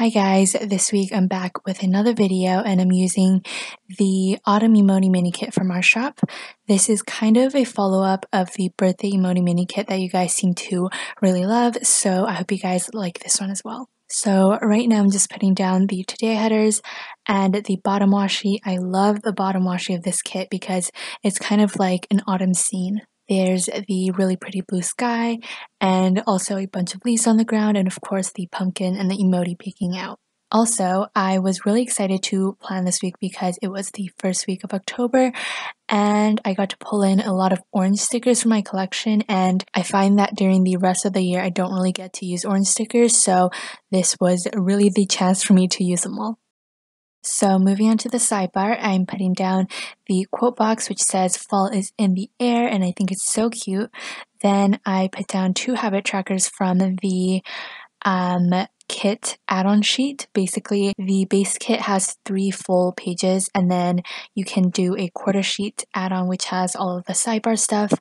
Hi guys, this week I'm back with another video and I'm using the Autumn Emoti Mini Kit from our shop. This is kind of a follow-up of the Birthday Emoti Mini Kit that you guys seem to really love, so I hope you guys like this one as well. So right now I'm just putting down the Today headers and the bottom washi. I love the bottom washi of this kit because it's kind of like an autumn scene. There's the really pretty blue sky and also a bunch of leaves on the ground and of course the pumpkin and the emoji peeking out. Also, I was really excited to plan this week because it was the first week of October and I got to pull in a lot of orange stickers from my collection, and I find that during the rest of the year I don't really get to use orange stickers, so this was really the chance for me to use them all. So moving on to the sidebar, I'm putting down the quote box which says fall is in the air, and I think it's so cute. Then I put down 2 habit trackers from the kit add-on sheet. Basically, the base kit has 3 full pages, and then you can do a quarter sheet add-on which has all of the sidebar stuff,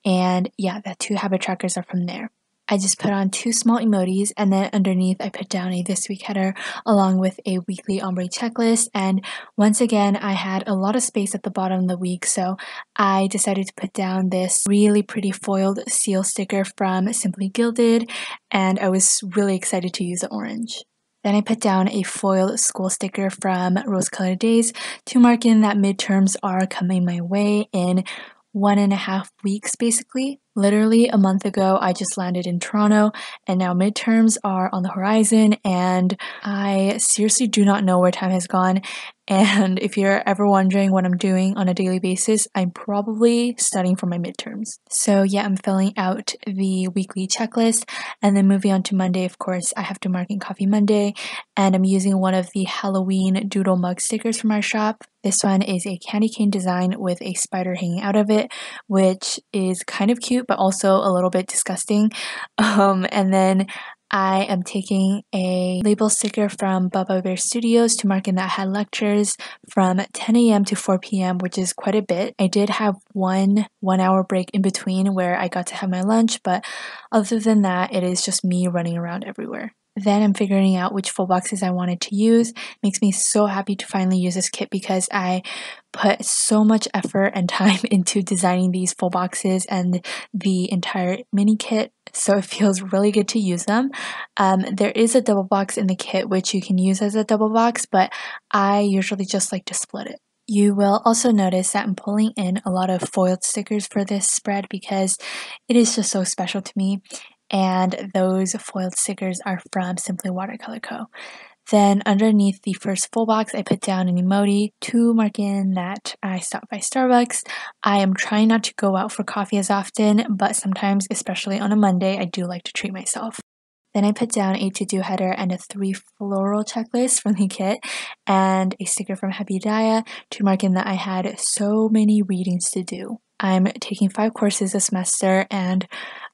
and yeah, the 2 habit trackers are from there. I just put on 2 small emojis, and then underneath I put down a this week header along with a weekly ombre checklist, and once again I had a lot of space at the bottom of the week, so I decided to put down this really pretty foiled seal sticker from Simply Gilded, and I was really excited to use the orange. Then I put down a foiled school sticker from Rose Colored Days to mark in that midterms are coming my way in 1.5 weeks basically. Literally a month ago I just landed in Toronto and now midterms are on the horizon and I seriously do not know where time has gone, and if you're ever wondering what I'm doing on a daily basis, I'm probably studying for my midterms. So yeah, I'm filling out the weekly checklist, and then moving on to Monday, of course, I have to mark in Coffee Monday, and I'm using one of the Halloween doodle mug stickers from our shop. This one is a candy cane design with a spider hanging out of it, which is kind of cute but also a little bit disgusting. And then I am taking a label sticker from Bubba Bear Studios to mark in that I had lectures from 10 a.m. to 4 p.m., which is quite a bit. I did have one hour break in between where I got to have my lunch, but other than that, it is just me running around everywhere. Then I'm figuring out which full boxes I wanted to use. Makes me so happy to finally use this kit because I put so much effort and time into designing these full boxes and the entire mini kit, so it feels really good to use them. There is a double box in the kit which you can use as a double box, but I usually just like to split it. You will also notice that I'm pulling in a lot of foiled stickers for this spread because it is just so special to me, and those foiled stickers are from Simply Watercolor Co. Then underneath the first full box, I put down an emoji to mark in that I stopped by Starbucks. I am trying not to go out for coffee as often, but sometimes, especially on a Monday, I do like to treat myself. Then I put down a to-do header and a 3 floral checklist from the kit, and a sticker from Happy Daya to mark in that I had so many readings to do. I'm taking 5 courses this semester and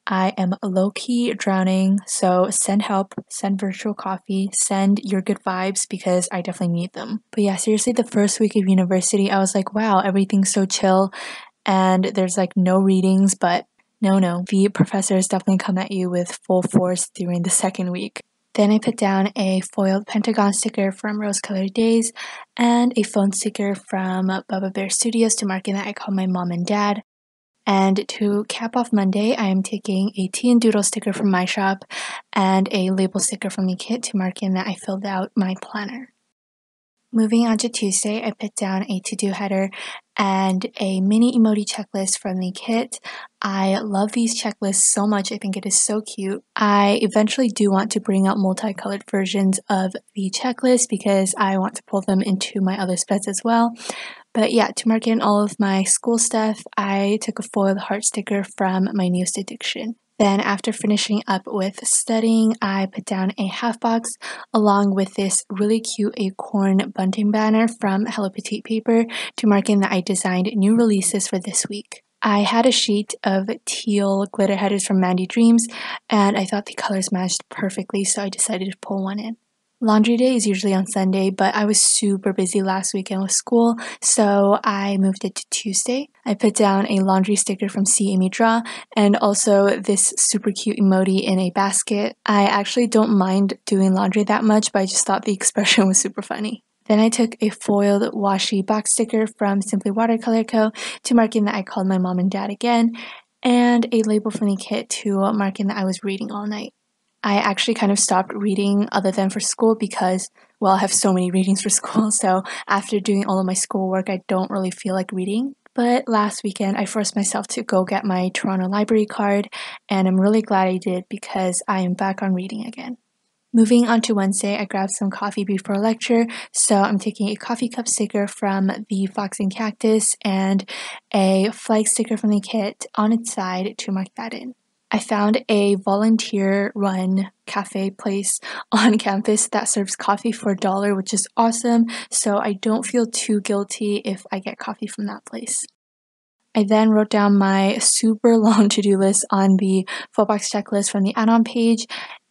I am low-key drowning, so send help, send virtual coffee, send your good vibes because I definitely need them. But yeah, seriously, the first week of university, I was like, wow, everything's so chill and there's like no readings, but no, the professors definitely come at you with full force during the second week. Then I put down a foiled pentagon sticker from Rose Colored Days and a phone sticker from Bubba Bear Studios to mark in that I call my mom and dad. And to cap off Monday, I am taking a tea and doodle sticker from my shop and a label sticker from the kit to mark in that I filled out my planner. Moving on to Tuesday, I put down a to-do header and a mini emoji checklist from the kit. I love these checklists so much. I think it is so cute. I eventually do want to bring out multicolored versions of the checklist because I want to pull them into my other spreads as well. But yeah, to mark in all of my school stuff, I took a foiled heart sticker from my newest addiction. Then after finishing up with studying, I put down a half box along with this really cute acorn bunting banner from Hello Petite Paper to mark in that I designed new releases for this week. I had a sheet of teal glitter headers from Mandy Dreams, and I thought the colors matched perfectly, so I decided to pull one in. Laundry day is usually on Sunday, but I was super busy last weekend with school, so I moved it to Tuesday. I put down a laundry sticker from See Amy Draw and also this super cute emoji in a basket. I actually don't mind doing laundry that much, but I just thought the expression was super funny. Then I took a foiled washi box sticker from Simply Watercolor Co. to mark in that I called my mom and dad again, and a label from the kit to mark in that I was reading all night. I actually kind of stopped reading other than for school because, well, I have so many readings for school, so after doing all of my schoolwork, I don't really feel like reading. But last weekend, I forced myself to go get my Toronto Library card, and I'm really glad I did because I am back on reading again. Moving on to Wednesday, I grabbed some coffee before lecture, so I'm taking a coffee cup sticker from the Fox and Cactus and a flag sticker from the kit on its side to mark that in. I found a volunteer-run cafe place on campus that serves coffee for $1, which is awesome, so I don't feel too guilty if I get coffee from that place. I then wrote down my super long to-do list on the full box checklist from the add-on page,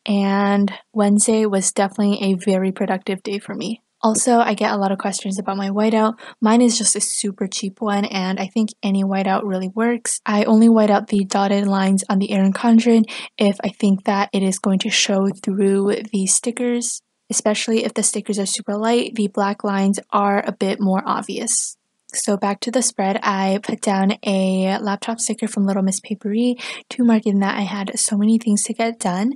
and Wednesday was definitely a very productive day for me. Also, I get a lot of questions about my whiteout. Mine is just a super cheap one, and I think any whiteout really works. I only white out the dotted lines on the Erin Condren if I think that it is going to show through the stickers. Especially if the stickers are super light, the black lines are a bit more obvious. So back to the spread, I put down a laptop sticker from Little Miss Papery to mark in that I had so many things to get done.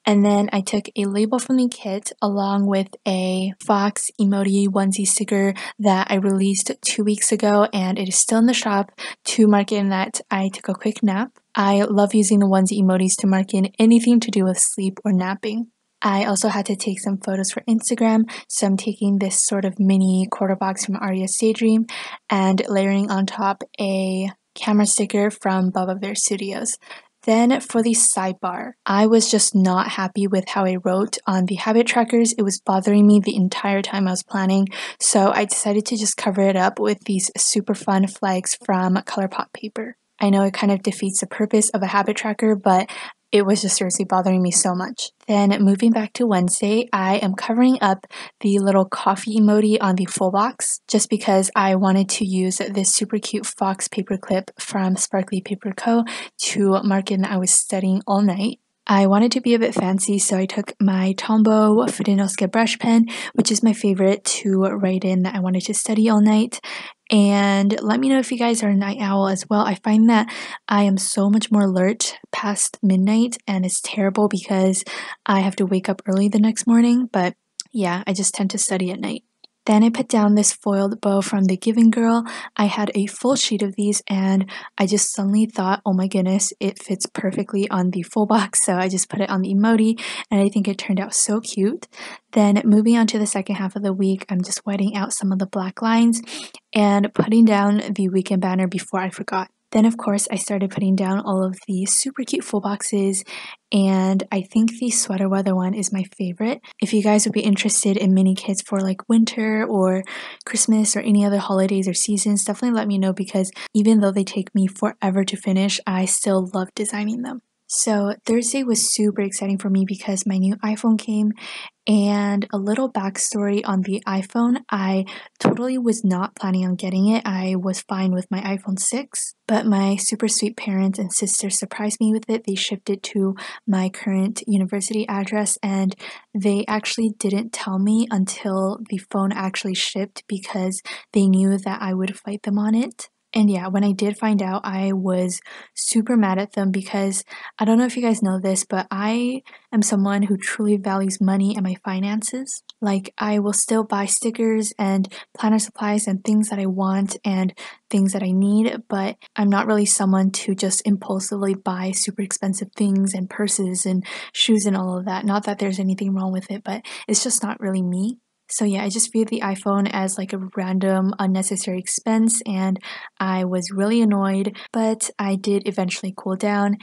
And then I took a label from the kit along with a Fox emoji onesie sticker that I released 2 weeks ago, and it is still in the shop to mark in that I took a quick nap. I love using the onesie emojis to mark in anything to do with sleep or napping. I also had to take some photos for Instagram, so I'm taking this sort of mini quarter box from Aria's Daydream and layering on top a camera sticker from Baba Bear Studios. Then for the sidebar, I was just not happy with how I wrote on the habit trackers. It was bothering me the entire time I was planning, so I decided to just cover it up with these super fun flags from ColourPop paper. I know it kind of defeats the purpose of a habit tracker, but it was just seriously bothering me so much. Then moving back to Wednesday, I am covering up the little coffee emoji on the full box just because I wanted to use this super cute Fox paper clip from Sparkly Paper Co. to mark in that I was studying all night. I wanted to be a bit fancy, so I took my Tombow Fidenosca brush pen, which is my favorite, to write in that I wanted to study all night. And let me know if you guys are a night owl as well. I find that I am so much more alert past midnight, and it's terrible because I have to wake up early the next morning, but yeah, I just tend to study at night. Then I put down this foiled bow from The Giving Girl. I had a full sheet of these and I just suddenly thought, oh my goodness, it fits perfectly on the full box, so I just put it on the emoji and I think it turned out so cute. Then moving on to the second half of the week, I'm just whiting out some of the black lines and putting down the weekend banner before I forgot. Then of course I started putting down all of the super cute full boxes, and I think the sweater weather one is my favorite. If you guys would be interested in mini kits for like winter or Christmas or any other holidays or seasons, definitely let me know because even though they take me forever to finish, I still love designing them. So Thursday was super exciting for me because my new iPhone came, and a little backstory on the iPhone, I totally was not planning on getting it. I was fine with my iPhone 6, but my super sweet parents and sister surprised me with it. They shipped it to my current university address, and they actually didn't tell me until the phone actually shipped because they knew that I would fight them on it. And yeah, when I did find out, I was super mad at them because I don't know if you guys know this, but I am someone who truly values money and my finances. Like, I will still buy stickers and planner supplies and things that I want and things that I need, but I'm not really someone to just impulsively buy super expensive things and purses and shoes and all of that. Not that there's anything wrong with it, but it's just not really me. So yeah, I just viewed the iPhone as like a random unnecessary expense and I was really annoyed, but I did eventually cool down,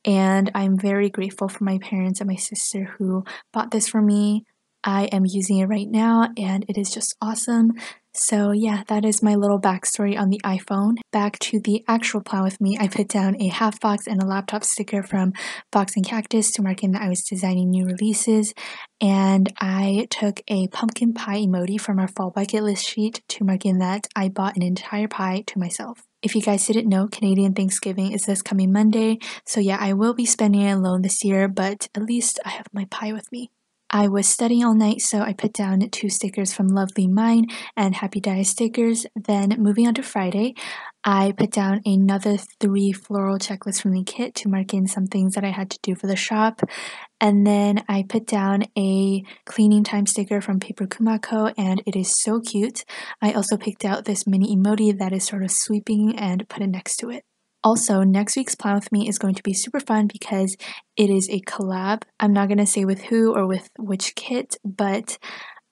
and I'm very grateful for my parents and my sister who bought this for me. I am using it right now and it is just awesome. So yeah, that is my little backstory on the iPhone. Back to the actual plan with me, I put down a half box and a laptop sticker from Fox and Cactus to mark in that I was designing new releases, and I took a pumpkin pie emoji from our fall bucket list sheet to mark in that I bought an entire pie to myself. If you guys didn't know, Canadian Thanksgiving is this coming Monday, so yeah, I will be spending it alone this year, but at least I have my pie with me. I was studying all night, so I put down 2 stickers from Lovely Mine and Happy Dye stickers. Then moving on to Friday, I put down another 3 floral checklists from the kit to mark in some things that I had to do for the shop. And then I put down a cleaning time sticker from Papermate, and it is so cute. I also picked out this mini Emoti that is sort of sweeping and put it next to it. Also, next week's Plan With Me is going to be super fun because it is a collab. I'm not going to say with who or with which kit, but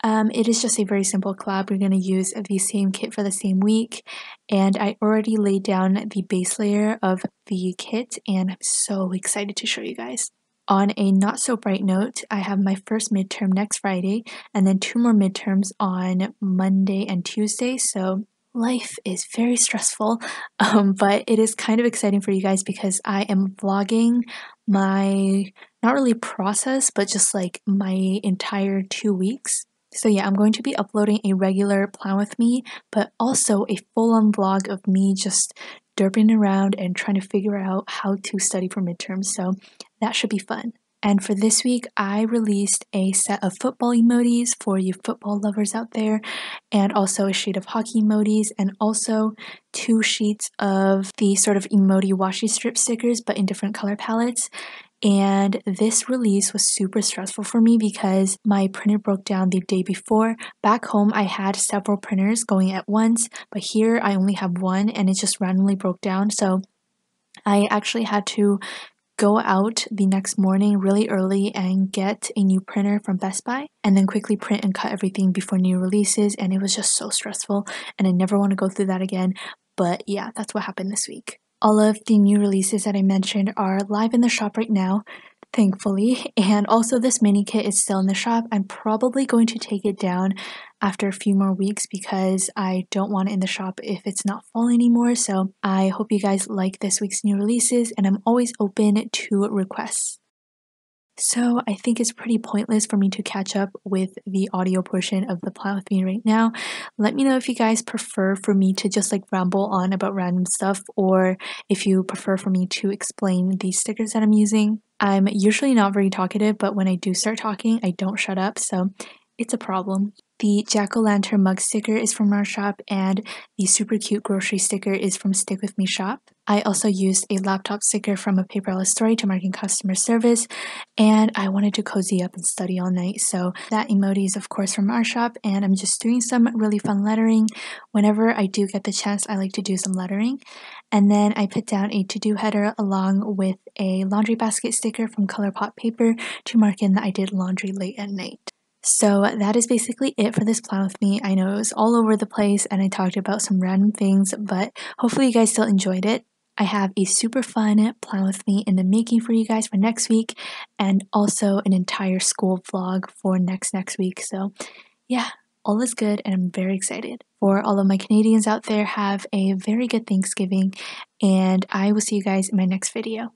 it is just a very simple collab. We're going to use the same kit for the same week, and I already laid down the base layer of the kit, and I'm so excited to show you guys. On a not so bright note, I have my first midterm next Friday, and then 2 more midterms on Monday and Tuesday, so life is very stressful, but it is kind of exciting for you guys because I am vlogging my, not really process, but just like my entire 2 weeks. So yeah, I'm going to be uploading a regular Plan With Me, but also a full-on vlog of me just derping around and trying to figure out how to study for midterms, so that should be fun. And for this week, I released a set of football emotis for you football lovers out there, and also a sheet of hockey emotis, and also 2 sheets of the sort of emoti washi strip stickers, but in different color palettes. And this release was super stressful for me because my printer broke down the day before. Back home, I had several printers going at once, but here I only have one and it just randomly broke down. So I actually had to go out the next morning really early and get a new printer from Best Buy and then quickly print and cut everything before new releases, and it was just so stressful and I never want to go through that again. But yeah, that's what happened this week. All of the new releases that I mentioned are live in the shop right now, thankfully, and also this mini kit is still in the shop. I'm probably going to take it down after a few more weeks because I don't want it in the shop if it's not full anymore. So I hope you guys like this week's new releases, and I'm always open to requests. So I think it's pretty pointless for me to catch up with the audio portion of the Plan With Me right now. Let me know if you guys prefer for me to just like ramble on about random stuff, or if you prefer for me to explain these stickers that I'm using. I'm usually not very talkative, but when I do start talking, I don't shut up, so it's a problem. The jack-o'-lantern mug sticker is from our shop, and the super cute grocery sticker is from Stick With Me shop. I also used a laptop sticker from a paperless story to mark in customer service, and I wanted to cozy up and study all night, so that emoji is of course from our shop, and I'm just doing some really fun lettering. Whenever I do get the chance, I like to do some lettering. And then I put down a to-do header along with a laundry basket sticker from ColourPop paper to mark in that I did laundry late at night. So that is basically it for this Plan With Me. I know it was all over the place and I talked about some random things, but hopefully you guys still enjoyed it. I have a super fun Plan With Me in the making for you guys for next week, and also an entire school vlog for next week. So yeah, all is good and I'm very excited. For all of my Canadians out there, have a very good Thanksgiving, and I will see you guys in my next video.